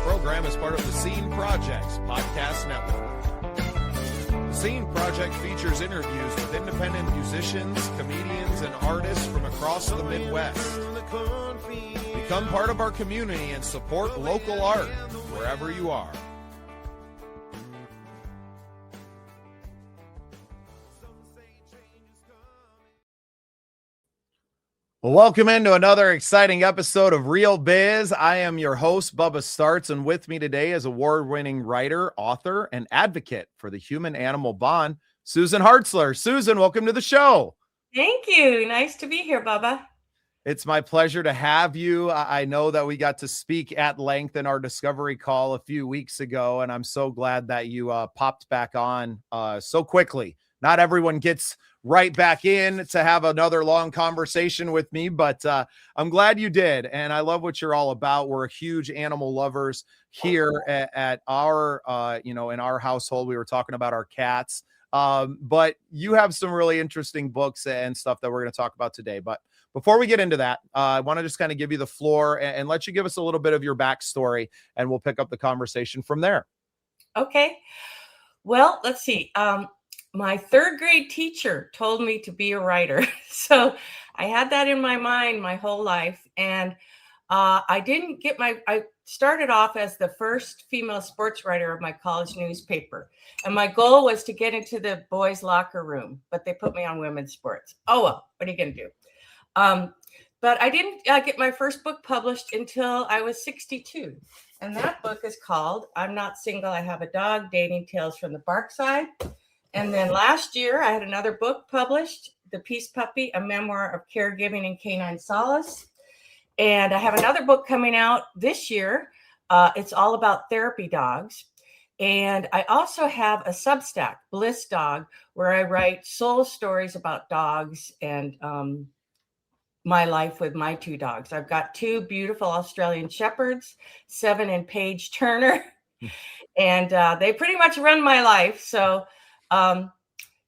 program is part of the Scene Project's podcast network. The Scene Project features interviews with independent musicians, comedians, and artists from across the Midwest. Become part of our community and support local art wherever you are. Welcome into another exciting episode of Real Biz. I am your host, Bubba Startz, and with me today is award-winning writer, author, and advocate for the human-animal bond, Susan Hartzler. Susan, welcome to the show. Thank you. Nice to be here, Bubba. It's my pleasure to have you. I know that we got to speak at length in our discovery call a few weeks ago, and I'm so glad that you popped back on so quickly. Not everyone gets right back in to have another long conversation with me, but I'm glad you did. And I love what you're all about. We're huge animal lovers here at our, in our household. We were talking about our cats, but you have some really interesting books and stuff that we're going to talk about today. But before we get into that, I want to just kind of give you the floor and let you give us a little bit of your backstory, and we'll pick up the conversation from there. Okay. Well, let's see. My third grade teacher told me to be a writer. So I had that in my mind my whole life. And I started off as the first female sports writer of my college newspaper. And my goal was to get into the boys' locker room, but they put me on women's sports. Oh, well, what are you going to do? But I didn't get my first book published until I was 62. And that book is called I'm Not Single, I Have a Dog, Dating Tales from the Barkside. And then last year, I had another book published, The Peace Puppy, a memoir of caregiving and canine solace. And I have another book coming out this year. It's all about therapy dogs. And I also have a Substack, Bliss Dog, where I write soul stories about dogs and my life with my two dogs. I've got two beautiful Australian Shepherds, Seven and Paige Turner, and they pretty much run my life. So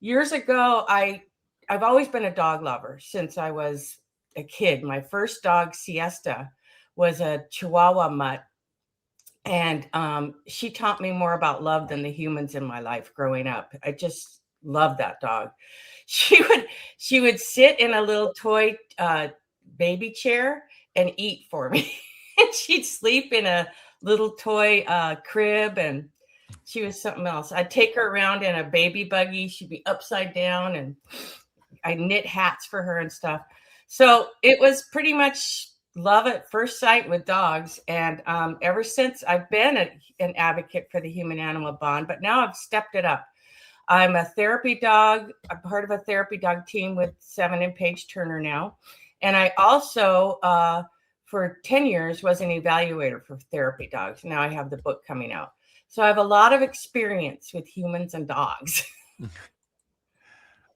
years ago, I've always been a dog lover since I was a kid. My first dog, Siesta, was a Chihuahua mutt. And she taught me more about love than the humans in my life growing up. I just loved that dog. She would sit in a little toy baby chair and eat for me. And she'd sleep in a little toy crib, and she was something else. I'd take her around in a baby buggy. She'd be upside down, and I knit hats for her and stuff. So it was pretty much love at first sight with dogs. And ever since, I've been an advocate for the human-animal bond, but now I've stepped it up. I'm a therapy dog. I'm part of a therapy dog team with Seven and Paige Turner now. And I also, for 10 years, was an evaluator for therapy dogs. Now I have the book coming out. So I have a lot of experience with humans and dogs.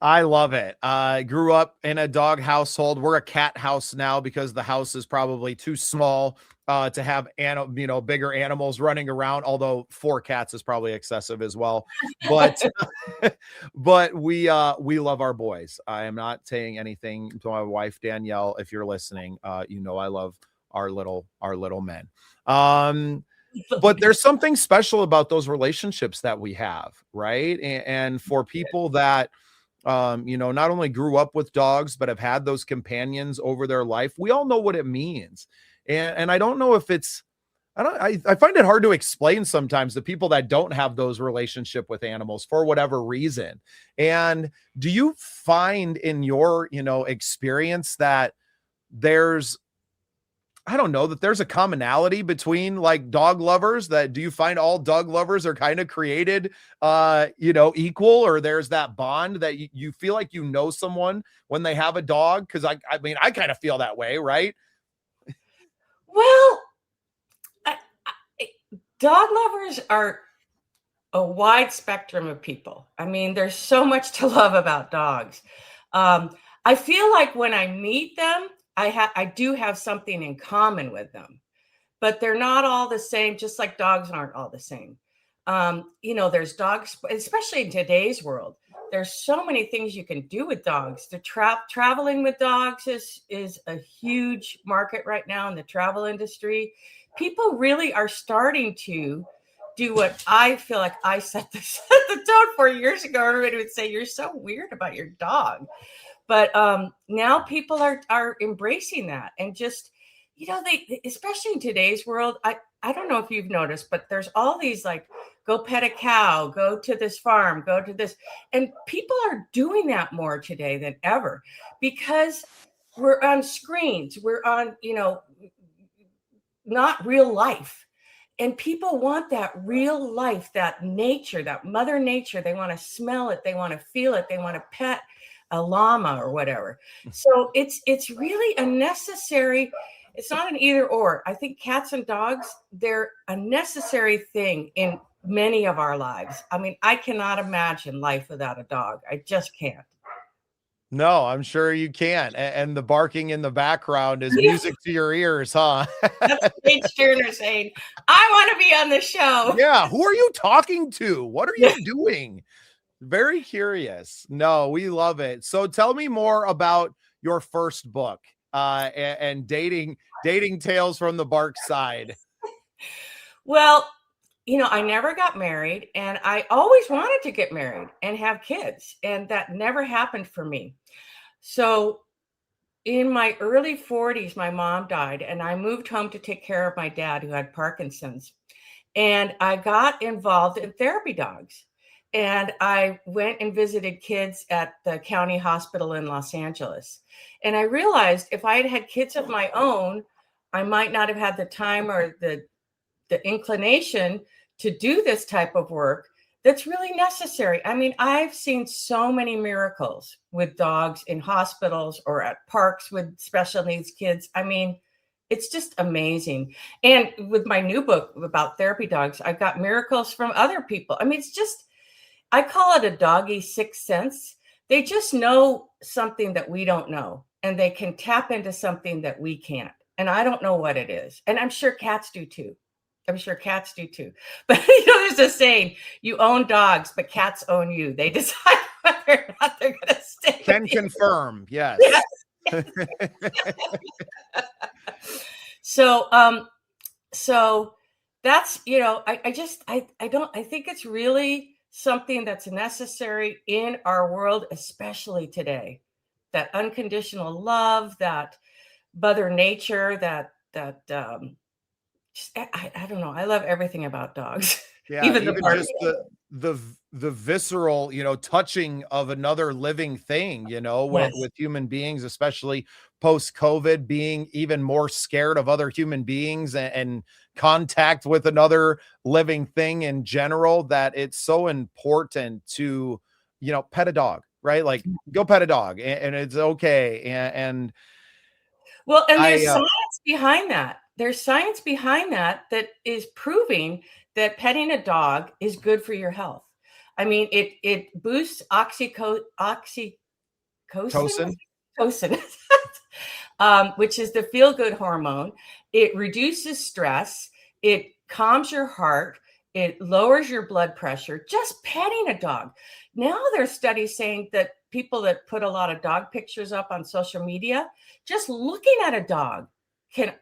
I love it. I grew up in a dog household. We're a cat house now because the house is probably too small to have bigger animals running around. Although 4 cats is probably excessive as well. But but we love our boys. I am not saying anything to my wife Danielle. If you're listening, I love our little men. But there's something special about those relationships that we have, right? And for people that, not only grew up with dogs, but have had those companions over their life, we all know what it means. And I don't know if I find it hard to explain sometimes to people that don't have those relationships with animals for whatever reason. And do you find in your, experience that there's a commonality between like dog lovers? That do you find all dog lovers are kind of created, equal, or there's that bond that you feel like someone when they have a dog? Because I kind of feel that way, right? Well, dog lovers are a wide spectrum of people. I mean, there's so much to love about dogs. I feel like when I meet them, I do have something in common with them, but they're not all the same, just like dogs aren't all the same. There's dogs, especially in today's world, there's so many things you can do with dogs. The traveling with dogs is a huge market right now in the travel industry. people really are starting to do what I feel like I set the tone 4 years ago. Everybody would say, you're so weird about your dog. But now people are embracing that, and just, they, especially in today's world, I don't know if you've noticed, but there's all these like, go pet a cow, go to this farm, go to this. And people are doing that more today than ever, because we're on screens, we're on, not real life. And people want that real life, that nature, that mother nature. They want to smell it. They want to feel it. They want to pet a llama or whatever. So it's really a necessary, it's not an either or. I think cats and dogs, they're a necessary thing in many of our lives. I mean, I cannot imagine life without a dog. I just can't. No, I'm sure you can. And the barking in the background is music to your ears, huh? That's Paige Turner saying, I want to be on the show. Yeah. Who are you talking to? What are you doing? Very curious. No, we love it. So tell me more about your first book, and dating tales from the bark side. Well, I never got married, and I always wanted to get married and have kids, and that never happened for me. So in my early 40s, my mom died, and I moved home to take care of my dad, who had Parkinson's. And I got involved in therapy dogs. And I went and visited kids at the county hospital in Los Angeles. And I realized if I had had kids of my own, I might not have had the time or the inclination to do this type of work that's really necessary. I mean, I've seen so many miracles with dogs in hospitals or at parks with special needs kids. I mean, it's just amazing. And with my new book about therapy dogs, I've got miracles from other people. I mean, it's just, I call it a doggy sixth sense. They just know something that we don't know, and they can tap into something that we can't. And I don't know what it is. And I'm sure cats do too. But there's a saying, you own dogs, but cats own you. They decide whether or not they're going to stay. Can confirm. Yes. Yes. So that's, I think it's really something that's necessary in our world, especially today, that unconditional love, that mother nature, I don't know. I love everything about dogs. Yeah, even just the visceral, touching of another living thing, with human beings, especially post-COVID, being even more scared of other human beings and contact with another living thing in general, that it's so important to, pet a dog, right? Like, go pet a dog, and it's okay. And there's science behind that. There's science behind that is proving that petting a dog is good for your health. I mean, it boosts oxytocin, which is the feel-good hormone. It reduces stress. It calms your heart. It lowers your blood pressure. Just petting a dog. Now there's studies saying that people that put a lot of dog pictures up on social media, just looking at a dog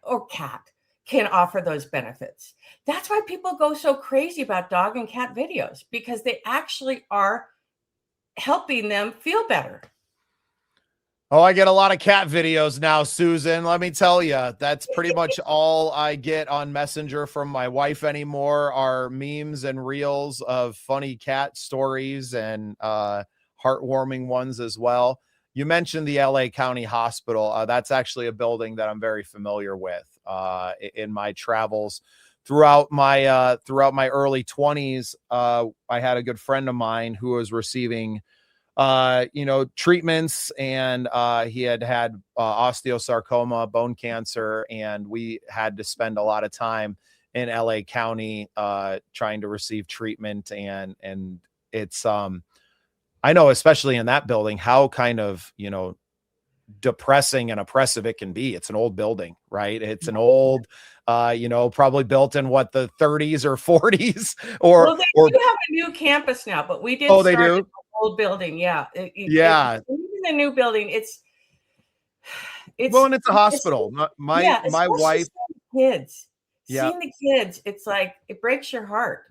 or cat can offer those benefits. That's why people go so crazy about dog and cat videos, because they actually are helping them feel better. Oh, I get a lot of cat videos now, Susan. Let me tell you, that's pretty much all I get on Messenger from my wife anymore, are memes and reels of funny cat stories and heartwarming ones as well. You mentioned the LA County Hospital. That's actually a building that I'm very familiar with in my travels throughout my early 20s. I had a good friend of mine who was receiving treatments, and he had osteosarcoma, bone cancer, and we had to spend a lot of time in LA County trying to receive treatment. And it's I know, especially in that building, how kind of, depressing and oppressive it can be. It's an old building, right? It's an old, probably built in the 30s or 40s or they do have a new campus now, but we did. Oh, they do? Old building. Yeah. Yeah. In the new building, it's well, and it's a hospital. My wife. Kids. Yeah. Seeing the kids, it's like, it breaks your heart.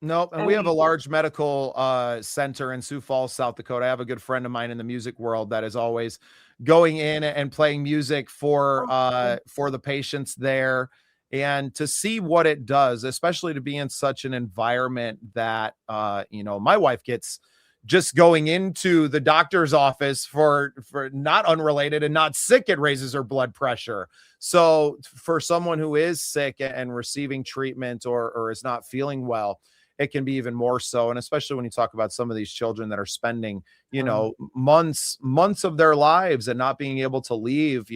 Nope. And I we have a mean, large medical center in Sioux Falls, South Dakota. I have a good friend of mine in the music world that is always going in and playing music for the patients there. And to see what it does, especially to be in such an environment that my wife gets just going into the doctor's office for not unrelated and not sick, it raises her blood pressure. So for someone who is sick and receiving treatment or is not feeling well, it can be even more so. And especially when you talk about some of these children that are spending, months of their lives and not being able to leave,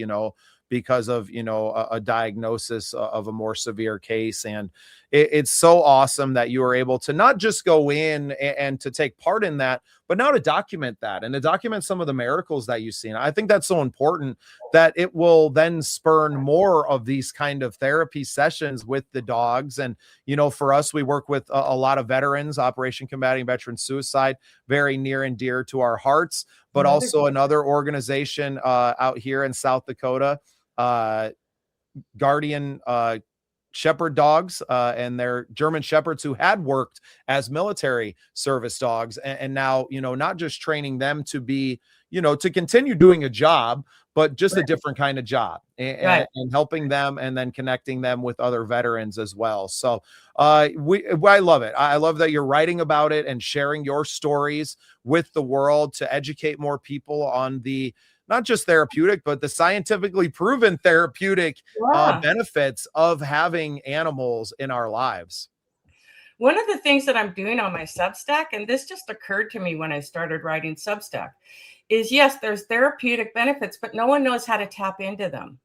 because of, a diagnosis of a more severe case. And it's so awesome that you are able to not just go in and to take part in that, but now to document that and to document some of the miracles that you've seen. I think that's so important that it will then spurn more of these kind of therapy sessions with the dogs. And, for us, we work with a lot of veterans, Operation Combating Veteran Suicide, very near and dear to our hearts, but also another organization out here in South Dakota, Guardian Shepherd dogs, and they're German Shepherds who had worked as military service dogs. And now, not just training them to be, to continue doing a job, but just a different kind of job and helping them and then connecting them with other veterans as well. So I love it. I love that you're writing about it and sharing your stories with the world to educate more people on the not just therapeutic, but the scientifically proven therapeutic benefits of having animals in our lives. One of the things that I'm doing on my Substack, and this just occurred to me when I started writing Substack, is yes, there's therapeutic benefits, but no one knows how to tap into them.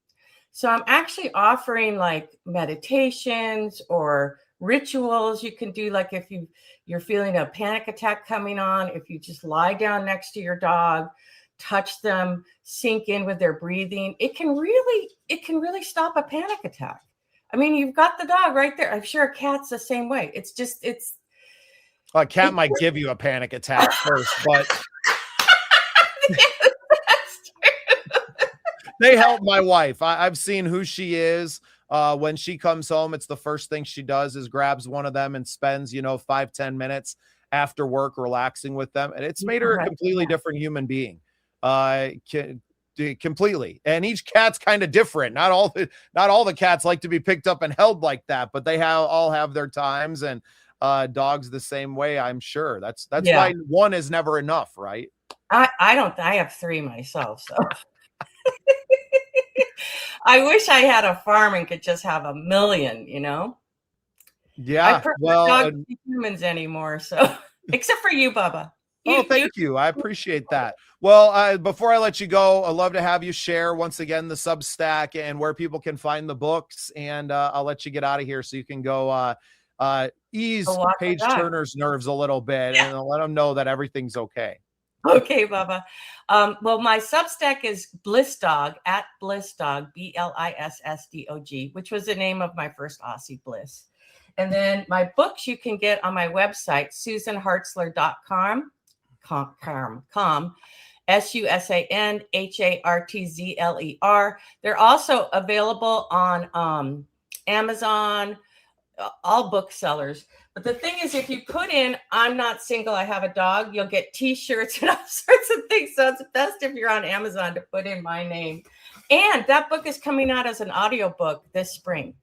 So I'm actually offering like meditations or rituals you can do. Like if you're feeling a panic attack coming on, if you just lie down next to your dog, touch them, sink in with their breathing, it can really stop a panic attack. I mean, you've got the dog right there. I'm sure a cat's the same way. A cat might give you a panic attack first, but they help my wife. I've seen who she is. When she comes home, it's the first thing she does is grabs one of them and spends, 5-10 minutes after work relaxing with them. And it's made her a completely different human being. Completely. And each cat's kind of different. Not all the cats like to be picked up and held like that, but they all have their times, and dogs the same way, I'm sure. That's why one is never enough, right? I have 3 myself, so I wish I had a farm and could just have 1 million, Yeah. I prefer dogs to humans anymore, so except for you, Bubba. Thank you. I appreciate that. Well, before I let you go, I'd love to have you share once again the Substack and where people can find the books, and I'll let you get out of here so you can go ease Paige Turner's nerves a little bit and let them know that everything's okay. Okay, Bubba. Well, my Substack is Bliss Dog, at Bliss Dog, BLISSDOG, which was the name of my first Aussie Bliss. And then my books you can get on my website, susanhartzler.com. SUSANHARTZLER. They're also available on Amazon, all booksellers. But the thing is, if you put in "I'm not single, I have a dog," you'll get T-shirts and all sorts of things. So it's best if you're on Amazon to put in my name. And that book is coming out as an audiobook this spring.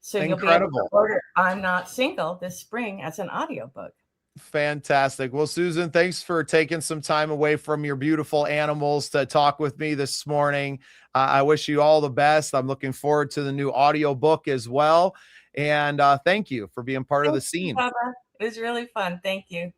So you'll be able to order "I'm Not Single" this spring as an audiobook. Fantastic. Well, Susan, thanks for taking some time away from your beautiful animals to talk with me this morning. I wish you all the best. I'm looking forward to the new audiobook as well. And thank you for being part of the scene. Bubba. It was really fun. Thank you.